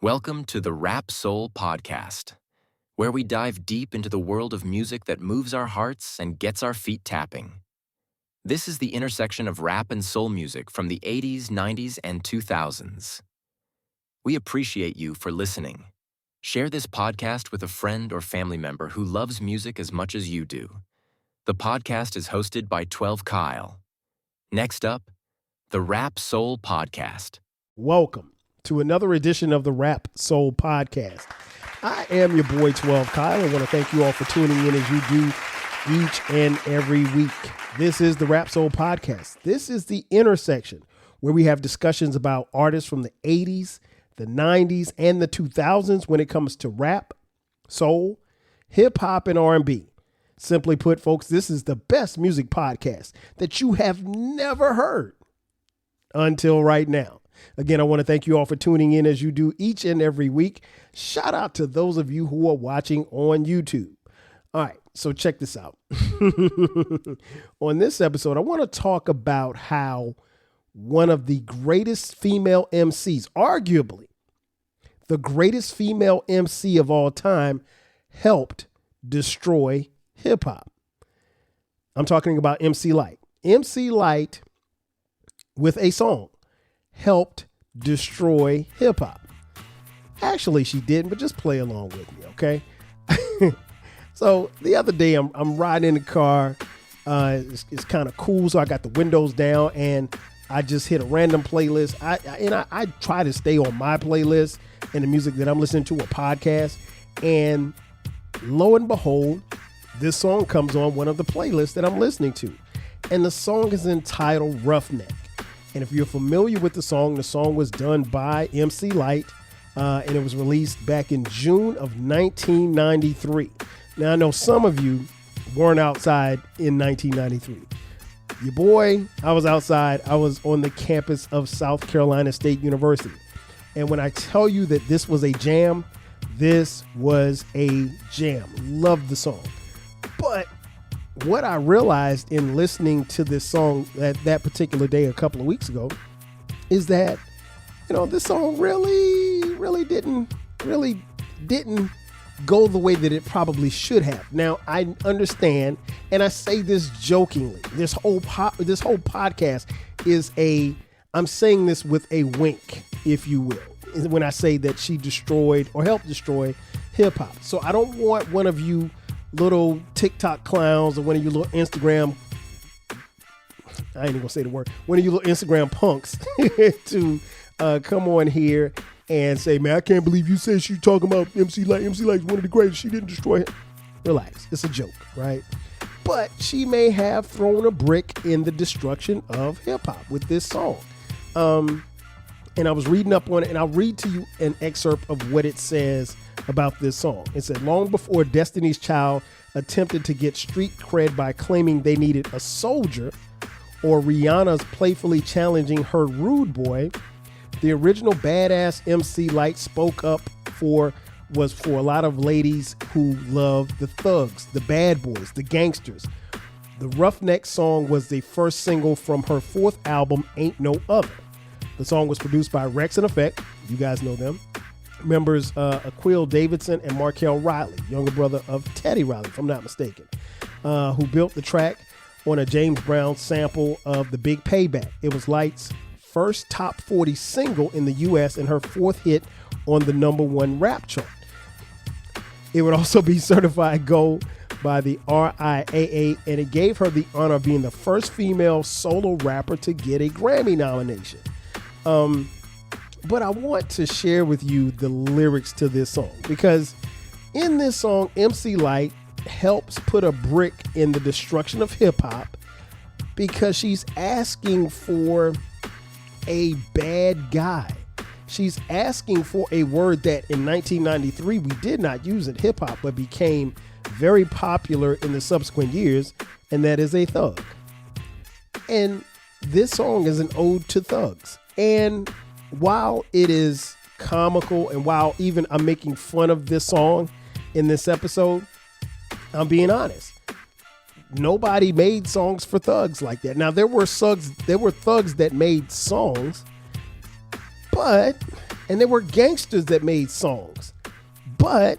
Welcome to the Rap Soul Podcast, where we dive deep into the world of music that moves our hearts and gets our feet tapping. This is the intersection of rap and soul music from the 80s, 90s, and 2000s. We appreciate you for listening. Share this podcast with a friend or family member who loves music as much as you do. The podcast is hosted by 12 Kyle. Next up, the Rap Soul Podcast. Welcome to another edition of the Rap Soul Podcast. I am your boy 12 Kyle. I want to thank you all for tuning in as you do each and every week. This is the Rap Soul Podcast. This is the intersection where we have discussions about artists from the 80s, the 90s, and the 2000s when it comes to rap, soul, hip hop, and R&B. Simply put, folks, this is the best music podcast that you have never heard until right now. Again, I want to thank you all for tuning in as you do each and every week. Shout out to those of you who are watching on YouTube. All right, so check this out. On this episode, I want to talk about how one of the greatest female MCs, arguably the greatest female MC of all time, helped destroy hip hop. I'm talking about MC Lyte. MC Lyte, with a song, helped destroy hip hop. Actually, she didn't, but just play along with me, okay? So the other day, I'm riding in the car. It's kind of cool, so I got the windows down, and I just hit a random playlist. I try to stay on my playlist and the music that I'm listening to, a podcast, and lo and behold, this song comes on one of the playlists that I'm listening to, and the song is entitled Ruffneck. And if you're familiar with the song was done by MC Lyte, and it was released back in June of 1993. Now, I know some of you weren't outside in 1993. Your boy, I was outside. I was on the campus of South Carolina State University. And when I tell you that this was a jam, this was a jam. Loved the song. But what I realized in listening to this song that particular day a couple of weeks ago is that, this song really didn't go the way that it probably should have. Now, I understand, and I say this jokingly. This whole podcast is I'm saying this with a wink, if you will, when I say that she destroyed or helped destroy hip hop. So I don't want one of you little TikTok clowns or one of you little Instagram, I ain't even gonna say the word, one of you little Instagram punks to come on here and say, man, I can't believe you said she talking about MC Lyte. MC Lyte's one of the greatest. She didn't destroy it. Relax. It's a joke, right? But she may have thrown a brick in the destruction of hip hop with this song. And I was reading up on it, and I'll read to you an excerpt of what it says about this song. It said, long before Destiny's Child attempted to get street cred by claiming they needed a soldier, or Rihanna's playfully challenging her rude boy, the original badass MC Lyte spoke up was for a lot of ladies who love the thugs, the bad boys, the gangsters. The Roughneck song was the first single from her fourth album, Ain't No Other. The song was produced by Rex and Effect. You guys know them. Members Aquil Davidson and Markel Riley, younger brother of Teddy Riley, if I'm not mistaken, who built the track on a James Brown sample of The Big Payback. It was Lyte's first top 40 single in the U.S. and her fourth hit on the #1 rap chart. It would also be certified gold by the RIAA, and it gave her the honor of being the first female solo rapper to get a Grammy nomination. But I want to share with you the lyrics to this song, because in this song, MC Lyte helps put a brick in the destruction of hip hop because she's asking for a bad guy. She's asking for a word that in 1993 we did not use in hip hop, but became very popular in the subsequent years, and that is a thug. And this song is an ode to thugs. And while it is comical, and while even I'm making fun of this song in this episode, I'm being honest. Nobody made songs for thugs like that. Now, there were thugs that made songs, but And there were gangsters that made songs. But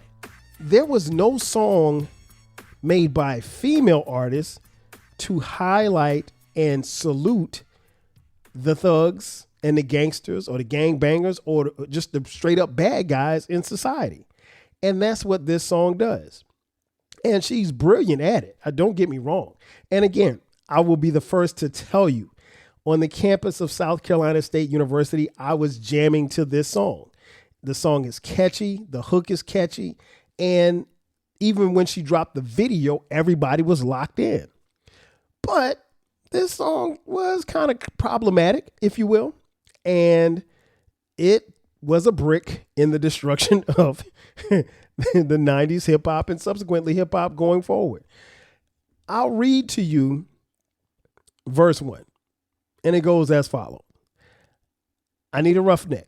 there was no song made by female artists to highlight and salute the thugs and the gangsters or the gangbangers or just the straight up bad guys in society. And that's what this song does. And she's brilliant at it. Don't get me wrong. And again, I will be the first to tell you, on the campus of South Carolina State University, I was jamming to this song. The song is catchy. The hook is catchy. And even when she dropped the video, everybody was locked in. But this song was kind of problematic, if you will. And it was a brick in the destruction of the 90s hip hop and subsequently hip hop going forward. I'll read to you verse 1. And it goes as follows. I need a roughneck.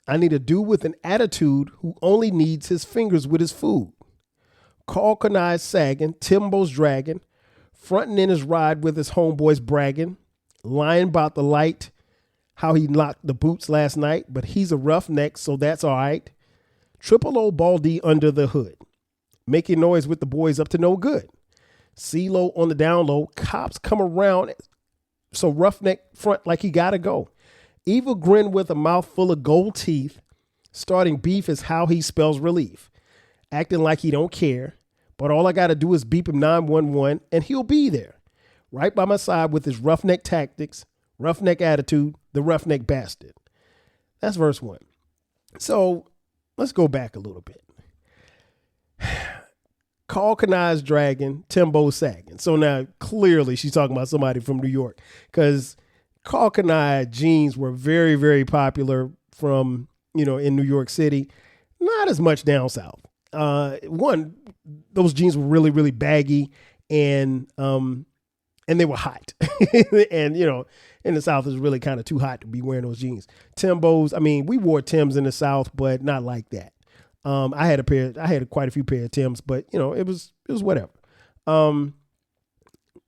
I need a dude with an attitude who only needs his fingers with his food. Calkanized sagging, Timbo's dragging, fronting in his ride with his homeboys bragging, lying about the light, how he locked the boots last night, but he's a roughneck, so that's all right. Triple O Baldy under the hood, making noise with the boys up to no good. CeeLo on the down low, cops come around, so Ruffneck front like he gotta go. Evil grin with a mouth full of gold teeth, starting beef is how he spells relief. Acting like he don't care, but all I gotta do is beep him 911 and he'll be there. Right by my side with his roughneck tactics, roughneck attitude, the roughneck bastard. That's verse 1. So let's go back a little bit. Calkanized dragon, Timbo sagging. So now clearly she's talking about somebody from New York because Calkanized jeans were very, very popular from, in New York City. Not as much down south. One, those jeans were really, really baggy and they were hot. And, in the South, it's really kind of too hot to be wearing those jeans. Timbos, we wore Timbs in the South, but not like that. I had quite a few pair of Timbs, but it was whatever.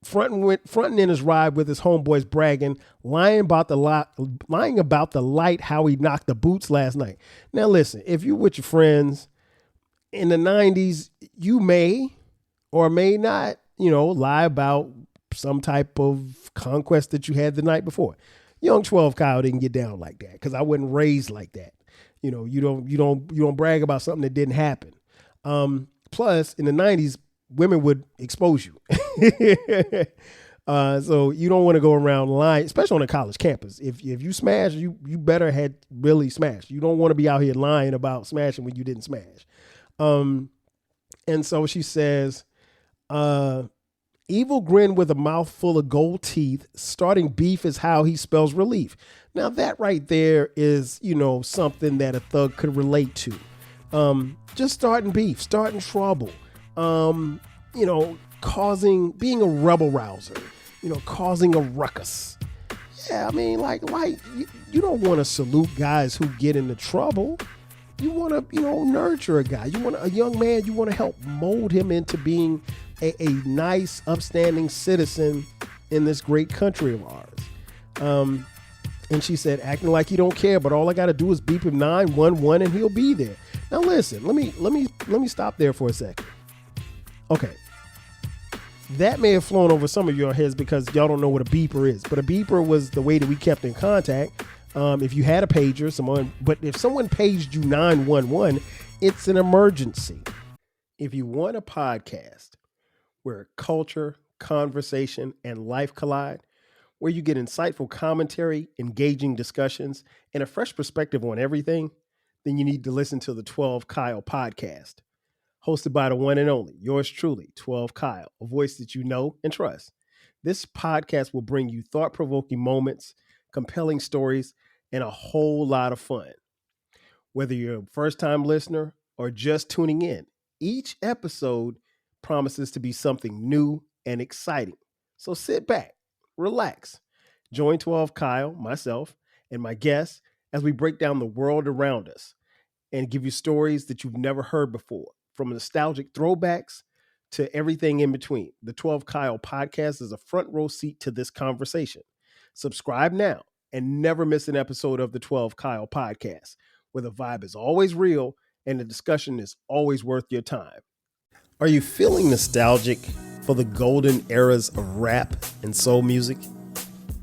Fronting in his ride with his homeboys bragging, lying about the light, how he knocked the boots last night. Now listen, if you're with your friends in the 90s, you may or may not, lie about some type of conquest that you had the night before. Young 12 Kyle didn't get down like that because I wasn't raised like that. You don't brag about something that didn't happen. Plus, in the 90s, women would expose you. So you don't want to go around lying, especially on a college campus. If you smash, you better had really smashed. You don't want to be out here lying about smashing when you didn't smash. And so she says, evil grin with a mouth full of gold teeth, starting beef is how he spells relief. Now that right there is, something that a thug could relate to. Just starting beef, starting trouble, being a rebel rouser, causing a ruckus. Yeah, you don't want to salute guys who get into trouble. You want to, nurture a guy. You want a young man, you want to help mold him into being a nice, upstanding citizen in this great country of ours. And she said, acting like you don't care, but all I got to do is beep him 911 and he'll be there. Now listen, let me stop there for a second. Okay. That may have flown over some of your heads because y'all don't know what a beeper is, but a beeper was the way that we kept in contact. If you had a pager, but if someone paged you 911, it's an emergency. If you want a podcast where culture, conversation, and life collide, where you get insightful commentary, engaging discussions, and a fresh perspective on everything, then you need to listen to the 12 Kyle podcast. Hosted by the one and only, yours truly, 12 Kyle, a voice that you know and trust. This podcast will bring you thought-provoking moments, compelling stories, and a whole lot of fun. Whether you're a first-time listener or just tuning in, each episode promises to be something new and exciting. So sit back, relax, join 12 Kyle, myself, and my guests as we break down the world around us and give you stories that you've never heard before, from nostalgic throwbacks to everything in between. The 12 Kyle podcast is a front row seat to this conversation. Subscribe now and never miss an episode of the 12 Kyle podcast. where the vibe is always real and the discussion is always worth your time. Are you feeling nostalgic for the golden eras of rap and soul music?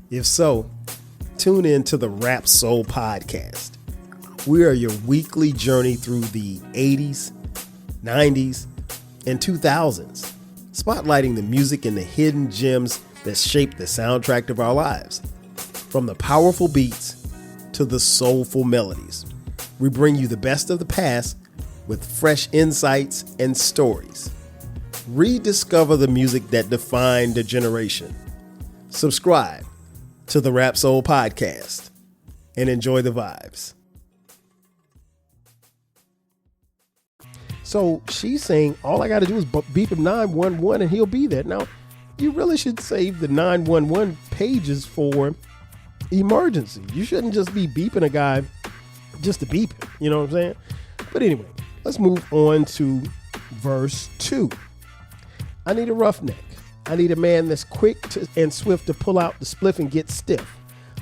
If so, tune in to the Rap Soul Podcast. We are your weekly journey through the 80s, 90s, and 2000s, spotlighting the music and the hidden gems that shaped the soundtrack of our lives. From the powerful beats to the soulful melodies, we bring you the best of the past with fresh insights and stories. Rediscover the music that defined a generation. Subscribe to the Rap Soul Podcast and enjoy the vibes. So she's saying, all I got to do is beep him 911 and he'll be there. Now, you really should save the 911 pages for emergency. You shouldn't just be beeping a guy just to beep him. You know what I'm saying? But anyway, let's move on to verse 2. I need a roughneck. I need a man that's quick and swift to pull out the spliff and get stiff.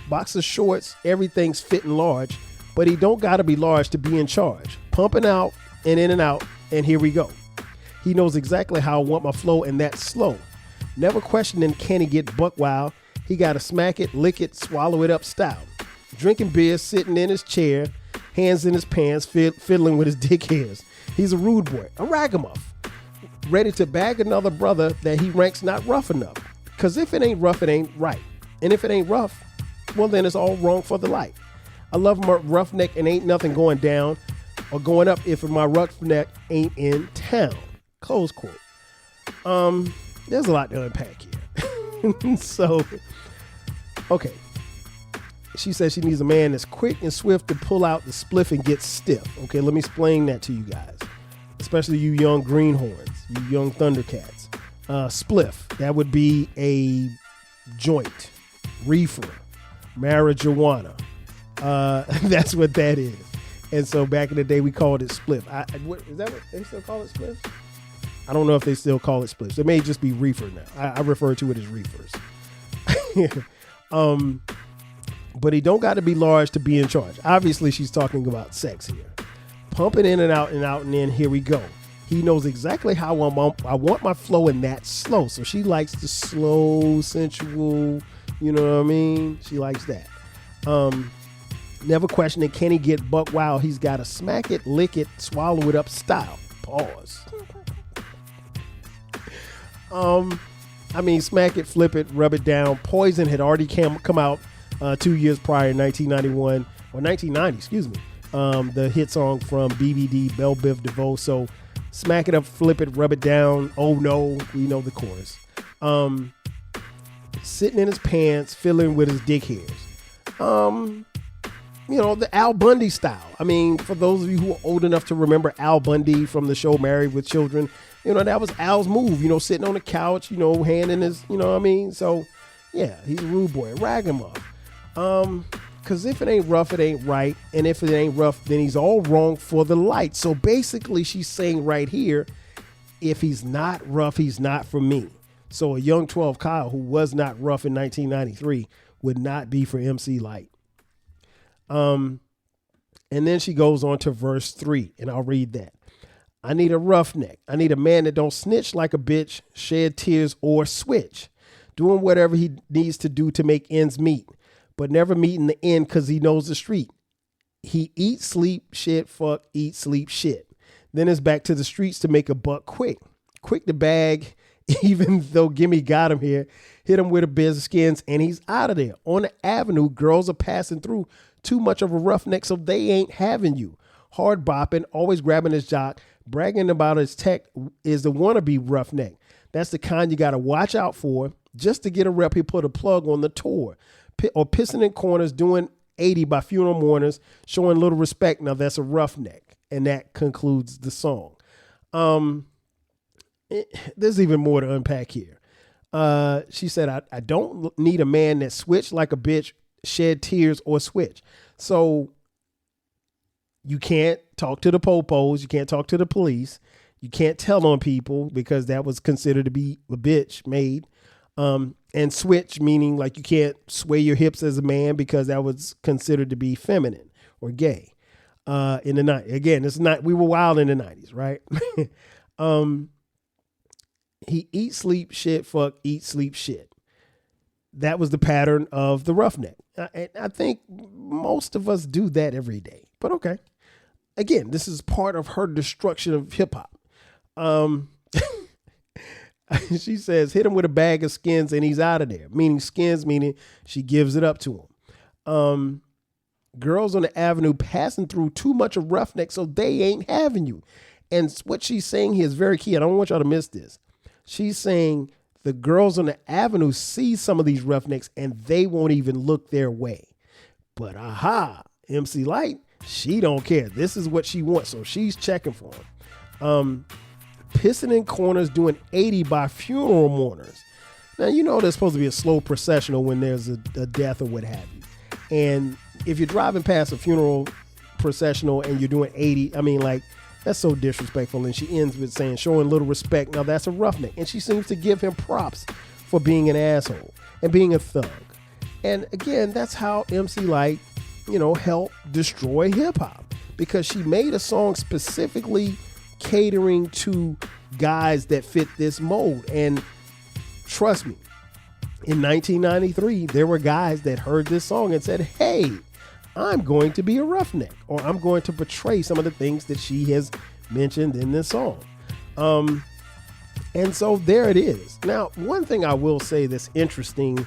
Boxer shorts, everything's fitting large, but he don't gotta be large to be in charge. Pumping out and in and out, and here we go. He knows exactly how I want my flow, and that's slow. Never questioning can he get buck wild. He gotta smack it, lick it, swallow it up style. Drinking beer, sitting in his chair, hands in his pants, fiddling with his dick hairs. He's a rude boy, a ragamuff, ready to bag another brother that he ranks not rough enough. Because if it ain't rough, it ain't right. And if it ain't rough, well, then it's all wrong for the light. I love my roughneck and ain't nothing going down or going up if my roughneck ain't in town. Close quote. There's a lot to unpack here. So, okay. She says she needs a man that's quick and swift to pull out the spliff and get stiff. Okay, let me explain that to you guys. Especially you young greenhorns, you young thundercats. Spliff, that would be a joint, reefer, marijuana. That's what that is. And so back in the day, we called it spliff. Is that what they still call it, spliff? I don't know if they still call it spliffs. It may just be reefer now. I refer to it as reefers. But he don't got to be large to be in charge. Obviously, she's talking about sex here. Pumping in and out and out and in, here we go. He knows exactly how I want my flow, and that's slow. So she likes the slow, sensual, you know what I mean? She likes that. Never questioning, can he get buck wild? He's got to smack it, lick it, swallow it up style. Pause. Smack it, flip it, rub it down. Poison had already come out 2 years prior, in 1991, or 1990, excuse me. The hit song from BBD, Belle Biv DeVoe. So smack it up, flip it, rub it down. Oh no, we know the chorus. Sitting in his pants, fiddling with his dick hairs. The Al Bundy style. For those of you who are old enough to remember Al Bundy from the show Married with Children, that was Al's move, sitting on the couch, hand in his, So yeah, he's a rude boy, a ragamuff. Because if it ain't rough, it ain't right. And if it ain't rough, then he's all wrong for the light. So basically, she's saying right here, if he's not rough, he's not for me. So a young 12 Kyle who was not rough in 1993 would not be for MC Lyte. And then she goes on to verse 3, and I'll read that. I need a roughneck. I need a man that don't snitch like a bitch, shed tears, or switch. Doing whatever he needs to do to make ends meet, but never meet in the end because he knows the street. He eat, sleep, shit, fuck, eat, sleep, shit. Then it's back to the streets to make a buck quick. Quick to bag, even though Gimme got him here. Hit him with a biz of skins, and he's out of there. On the avenue, girls are passing through. Too much of a roughneck, so they ain't having you. Hard bopping, always grabbing his jock, bragging about his tech is the wannabe roughneck. That's the kind you got to watch out for. Just to get a rep, he put a plug on the tour. Or pissing in corners, doing 80 by funeral mourners, showing little respect. Now that's a roughneck. And that concludes the song. There's even more to unpack here. She said, I don't need a man that switch like a bitch, shed tears, or switch. So you can't talk to the popos. You can't talk to the police. You can't tell on people because that was considered to be a bitch made. And switch, meaning like you can't sway your hips as a man because that was considered to be feminine or gay. in the night. Again, it's not, we were wild in the 90s, right? He eat, sleep, shit, fuck, eat, sleep, shit. That was the pattern of the Roughneck. And I think most of us do that every day, but okay. Again, this is part of her destruction of hip hop. She says, hit him with a bag of skins and he's out of there. Meaning skins, meaning she gives it up to him. Girls on the avenue passing through too much of Roughneck, so they ain't having you. And what she's saying here is very key. I don't want y'all to miss this. She's saying the girls on the avenue see some of these Roughnecks and they won't even look their way. But MC Lyte, she don't care. This is what she wants, so she's checking for him. Pissing in corners, doing 80 by funeral mourners. Now, you know there's supposed to be a slow processional when there's a death or what have you. And if you're driving past a funeral processional and you're doing 80, I mean, like, that's so disrespectful. And she ends with saying, showing little respect. Now, that's a roughneck. And she seems to give him props for being an asshole and being a thug. And again, that's how MC Lyte, helped destroy hip hop, because she made a song specifically catering to guys that fit this mold. And trust me, in 1993, there were guys that heard this song and said, hey, I'm going to be a roughneck, or I'm going to portray some of the things that she has mentioned in this song. And so there it is. Now, one thing I will say that's interesting,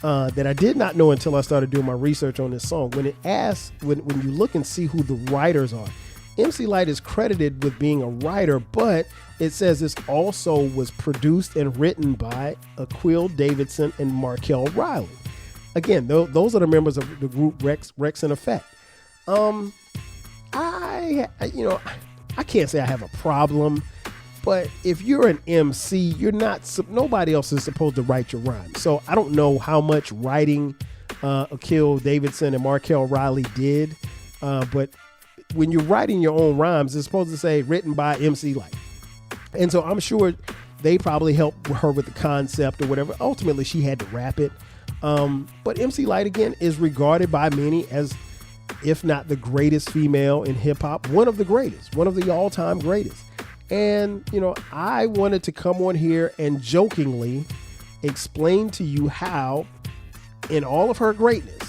that I did not know until I started doing my research on this song, when it asks, when you look and see who the writers are, MC Lyte is credited with being a writer, but it says this also was produced and written by Aquill Davidson and Markel Riley. Again, those are the members of the group Rex and Effect. I can't say I have a problem, but if you're an MC, you're not, nobody else is supposed to write your rhymes. So I don't know how much writing Aquill Davidson and Markel Riley did, but when you're writing your own rhymes, it's supposed to say written by MC Lyte. And so I'm sure they probably helped her with the concept or whatever. Ultimately, she had to rap it. But MC Lyte, again, is regarded by many as, if not the greatest female in hip hop, one of the greatest, one of the all-time greatest. And, I wanted to come on here and jokingly explain to you how, in all of her greatness,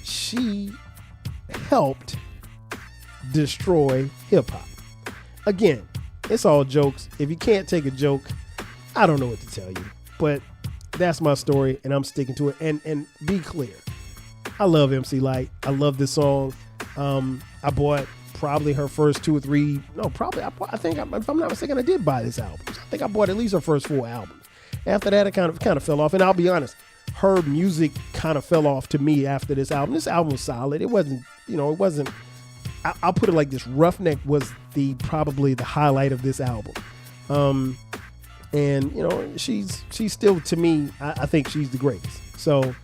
she helped destroy hip hop. Again, it's all jokes. If you can't take a joke, I don't know what to tell you, but that's my story and I'm sticking to it. And be clear, I love MC Lyte. I love this song. I bought probably her first two or three. No, probably. I think, if I'm not mistaken, I did buy this album. I think I bought at least her first 4 albums. After that, it kind of fell off. And I'll be honest, her music kind of fell off to me after this album. This album was solid. It wasn't, it wasn't. I'll put it like this: Ruffneck was probably the highlight of this album. And she's still, to me, I think she's the greatest. So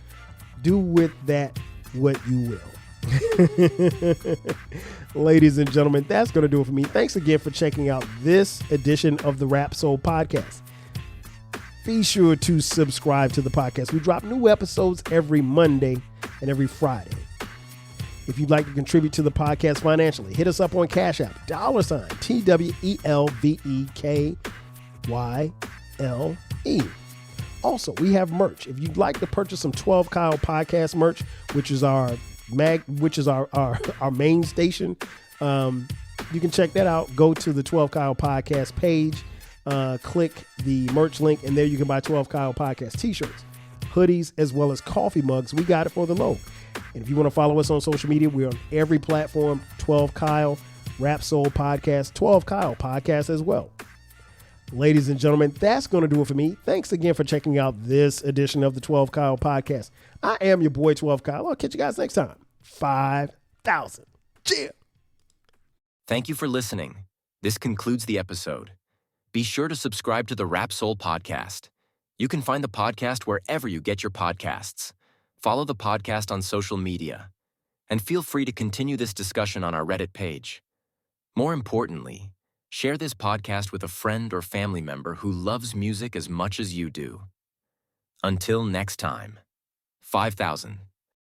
do with that what you will. Ladies and gentlemen, that's going to do it for me. Thanks again for checking out this edition of the Rap Soul Podcast. Be sure to subscribe to the podcast. We drop new episodes every Monday and every Friday. If you'd like to contribute to the podcast financially, hit us up on Cash App, $TWELVEKYLE. Also, we have merch. If you'd like to purchase some 12 Kyle podcast merch, which is our main station, you can check that out. Go to the 12 Kyle podcast page, click the merch link, and there you can buy 12 Kyle podcast t-shirts, hoodies, as well as coffee mugs. We got it for the low. And if you want to follow us on social media, we're on every platform, 12 Kyle, Rap Soul Podcast, 12 Kyle Podcast as well. Ladies and gentlemen, that's going to do it for me. Thanks again for checking out this edition of the 12 Kyle Podcast. I am your boy, 12 Kyle. I'll catch you guys next time. 5,000. Cheers. Thank you for listening. This concludes the episode. Be sure to subscribe to the Rap Soul Podcast. You can find the podcast wherever you get your podcasts. Follow the podcast on social media, and feel free to continue this discussion on our Reddit page. More importantly, share this podcast with a friend or family member who loves music as much as you do. Until next time, 5,000.